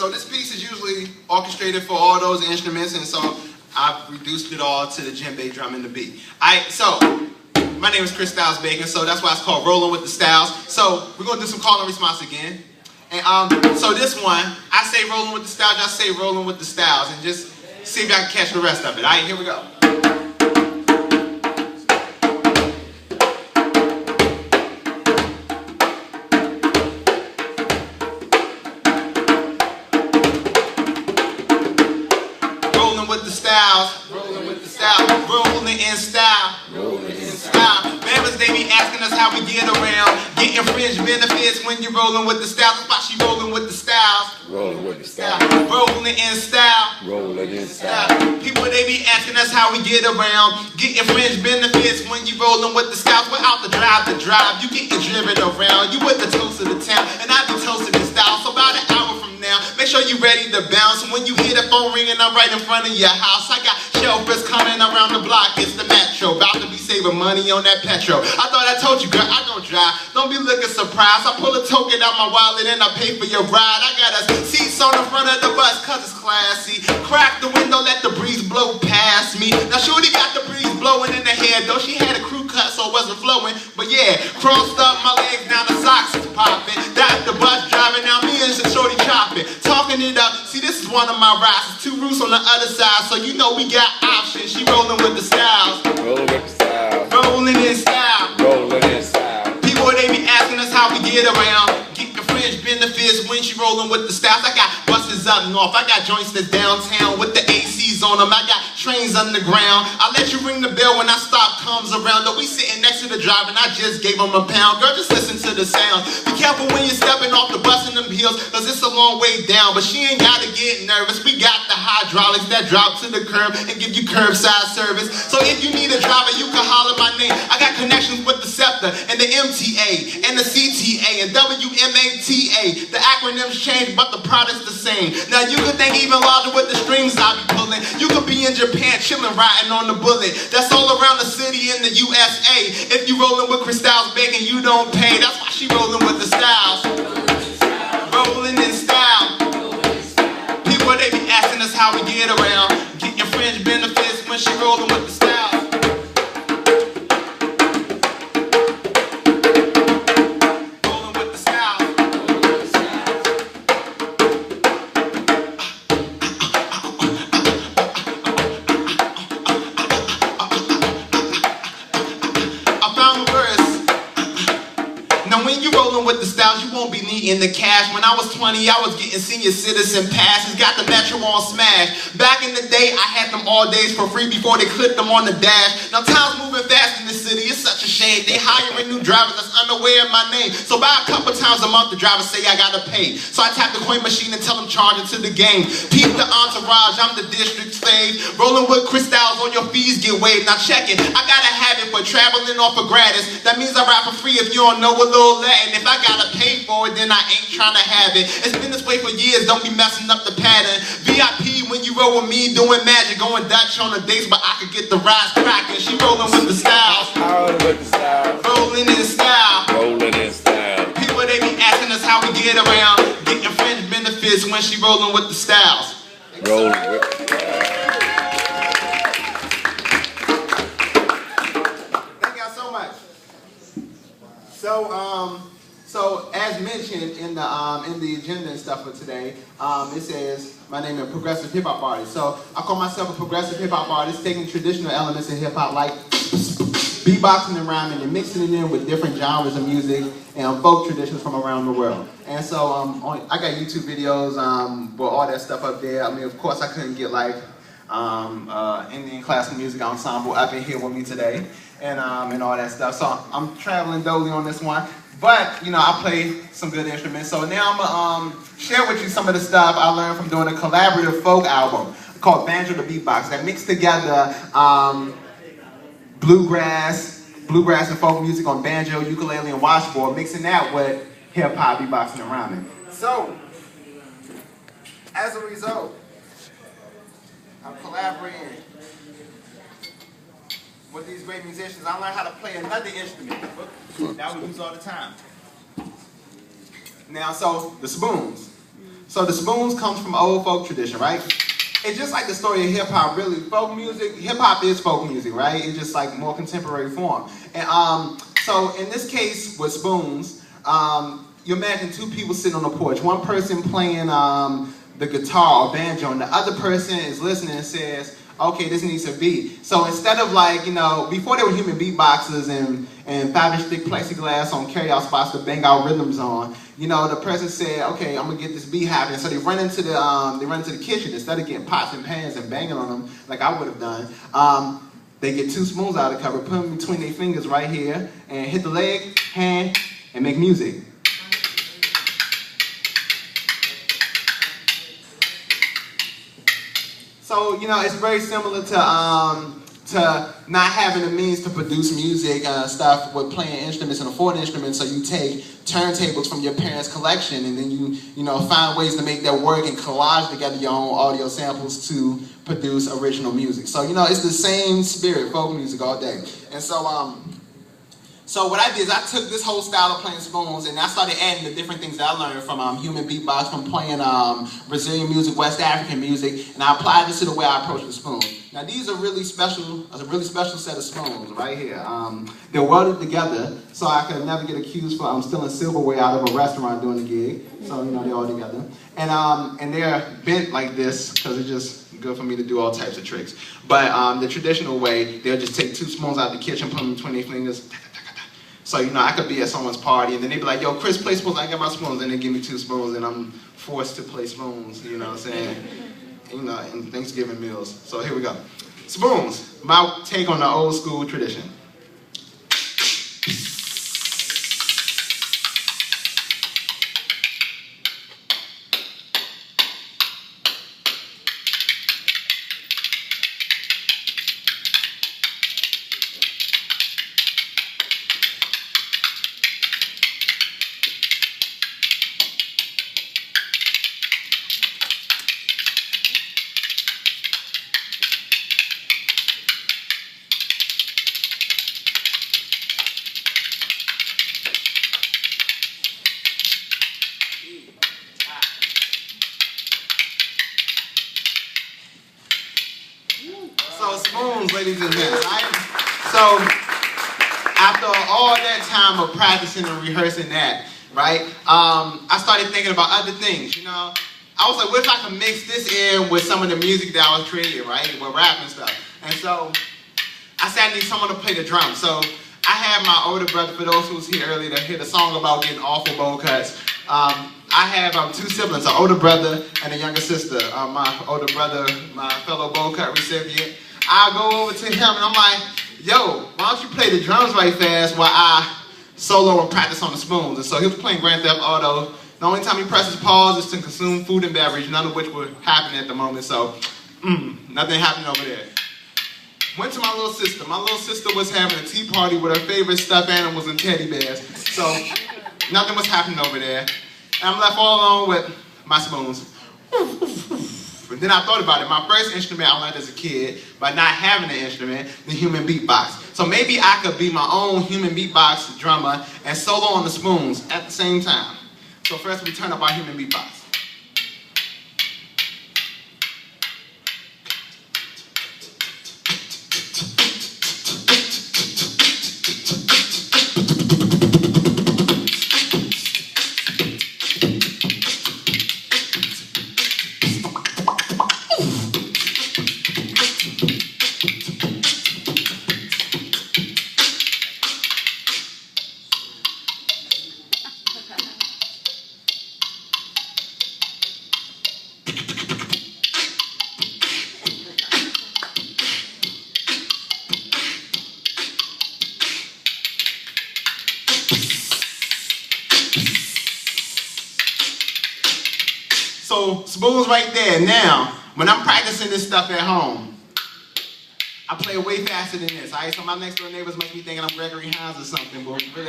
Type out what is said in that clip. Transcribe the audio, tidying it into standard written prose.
So this piece is usually orchestrated for all those instruments, and so I've reduced it all to the djembe drum and the beat. So my name is Chris Styles Bacon, so that's why it's called Rolling with the Styles. So we're gonna do some call and response again. And so this one, I say rolling with the styles, I say rolling with the styles, and just see if y'all can catch the rest of it. All right, here we go. Rolling with the styles, rolling with the styles, rolling in style, rolling in style. Members, they be asking us how we get around, getting fringe benefits when you're rolling with the styles. That's why she rolling with the styles. Rolling with the style. Rolling in style. Rolling in style. People, they be asking us how we get around, getting fringe benefits when you rolling with the styles. Without the drive, you getting driven around. You with the toast of the town, and I be toasting the style. So about an hour from now, make sure you ready to bounce. And when you hear the phone ringing, I'm right in front of your house. I got shelfers coming around the block. It's the metro, about to be saving money on that petrol. I thought I told you, girl, I don't drive. Don't be looking surprised. I pull a token out my wallet and I pay for your ride. I got us seats on the front of the bus, cause it's classy. Crack the window, let the breeze blow past me. Now shorty got the breeze blowing in the hair, though she had a crew cut so it wasn't flowing. But yeah, crossed up my legs, down the socks is popping. Got the bus driving, now me and shorty chopping. Talking it up, see this is one of my rides. It's 2 roofs on the other side, so you know we got options. She rolling with the styles. Rolling with the style. Rolling in style. Rolling in style. People, they be asking us how we get around, get the fringe benefits when she rolling with the styles. I got buses up north, I got joints that's downtown with the ACs on them. I got trains underground. I let you ring the bell when I stop comes around. Though we sitting next to the driver and I just gave him a pound. Girl, just listen to the sound. Be careful when you're stepping off the bus in them hills, cause it's a long way down. But she ain't gotta get nervous. We got the hydraulics that drop to the curb and give you curbside service. So if you need a driver, you can holler my name. I got connections with the SEPTA and the MTA and the CTA and WMATA. The acronyms change, but the product's the same. Now you could think even larger with the strings I be pulling. You could be in Japan chilling, riding on the bullet. That's all around the city in the USA. If you rolling with Chris Styles Bacon, you don't pay. That's why she rolling with the styles. Rolling in style. People, they be asking us how we get around, getting fringe benefits when she rolling with the styles. Now when you rolling with the styles, you won't be needing the cash. When I was 20, I was getting senior citizen passes. Got the Metro on smash. Back in the day, I had them all days for free before they clipped them on the dash. Now time's moving fast in the city, it's such a shame. They hiring new drivers that's unaware of my name. So by a couple times a month, the drivers say I gotta pay. So I tap the coin machine and tell them charge it to the game. Peep the entourage, I'm the district's fave. Rolling with Chris Styles, all your fees get waived. Now check it, I gotta have it for traveling off of gratis. That means I rap for free if you don't know a little Latin. If I gotta pay for it, then I ain't trying to have it. It's been this way for years, don't be messing up the pattern. VIP when you roll with me, doing magic, going Dutch on the dates, but I could get the rides cracking. She rolling with the styles. Rolling with the style. Rolling in style. Rolling in style. People, they be asking us how we get around, getting fringe benefits when she rolling with the styles. Rolling with the style. Thank y'all so much. So as mentioned in the agenda and stuff for today, it says my name is progressive hip hop artist. So I call myself a progressive hip hop artist, taking traditional elements in hip hop like beatboxing and rhyming and mixing it in with different genres of music and folk traditions from around the world. And so I got YouTube videos with all that stuff up there. I mean, of course, I couldn't get like Indian classical music ensemble up in here with me today, and all that stuff. So I'm traveling dolly on this one, but you know I play some good instruments. So now I'm gonna share with you some of the stuff I learned from doing a collaborative folk album called Banjo the Beatbox that mixed together bluegrass and folk music on banjo, ukulele, and washboard, mixing that with hip hop, beatboxing, and rhyming. So as a result, I'm collaborating with these great musicians. I learned how to play another instrument that we use all the time. Now, so the spoons. So the spoons comes from old folk tradition, right? It's just like the story of hip hop, really. Folk music, hip hop is folk music, right? It's just like more contemporary form. And so in this case with spoons, you imagine two people sitting on the porch. One person playing the guitar or banjo, and the other person is listening and says, okay, this needs a beat. So instead of like, you know, before there were human beatboxers and 5-inch thick plexiglass on carry-out spots to bang out rhythms on, you know, the person said, okay, I'm gonna get this beat happening. So they run into the kitchen. Instead of getting pots and pans and banging on them like I would have done, they get two spoons out of the cupboard, put them between their fingers right here, and hit the leg, hand, and make music. So, you know, it's very similar to not having the means to produce music stuff with playing instruments and affording instruments. So you take turntables from your parents' collection and then you know, find ways to make that work and collage together your own audio samples to produce original music. So, you know, it's the same spirit, folk music all day. And so what I did is I took this whole style of playing spoons and I started adding the different things that I learned from human beatbox, from playing Brazilian music, West African music, and I applied this to the way I approach the spoon. Now these are a really special set of spoons right here. They're welded together so I could never get accused for stealing silverware out of a restaurant during the gig. So, you know, they're all together. And they're bent like this because it's just good for me to do all types of tricks. But the traditional way, they'll just take two spoons out of the kitchen, put them between their fingers. So, you know, I could be at someone's party and then they'd be like, yo, Chris, play spoons. I got my spoons. And they give me two spoons and I'm forced to play spoons, you know what I'm saying? You know, in Thanksgiving meals. So here we go. Spoons, my take on the old school tradition. So spoons, ladies and gents, right? So after all that time of practicing and rehearsing that, right, I started thinking about other things, you know? I was like, what if I could mix this in with some of the music that I was creating, right, with rap and stuff? And so I said I need someone to play the drums. So I had my older brother, for those who was here earlier, to hear the song about getting awful bowl cuts. I have two siblings, an older brother and a younger sister. My older brother, my fellow bowl cut recipient. I go over to him and I'm like, yo, why don't you play the drums right fast while I solo and practice on the spoons? And so he was playing Grand Theft Auto. The only time he presses pause is to consume food and beverage, none of which were happening at the moment. So, nothing happened over there. Went to my little sister. My little sister was having a tea party with her favorite stuffed animals and teddy bears. So, nothing was happening over there. And I'm left all alone with my spoons. And then I thought about it. My first instrument I learned as a kid, by not having an instrument, the human beatbox. So maybe I could be my own human beatbox drummer and solo on the spoons at the same time. So first we turn up our human beatbox. So, spoons right there. Now, when I'm practicing this stuff at home, I play way faster than this, all right? So my next door neighbors might be thinking I'm Gregory Hines or something, but really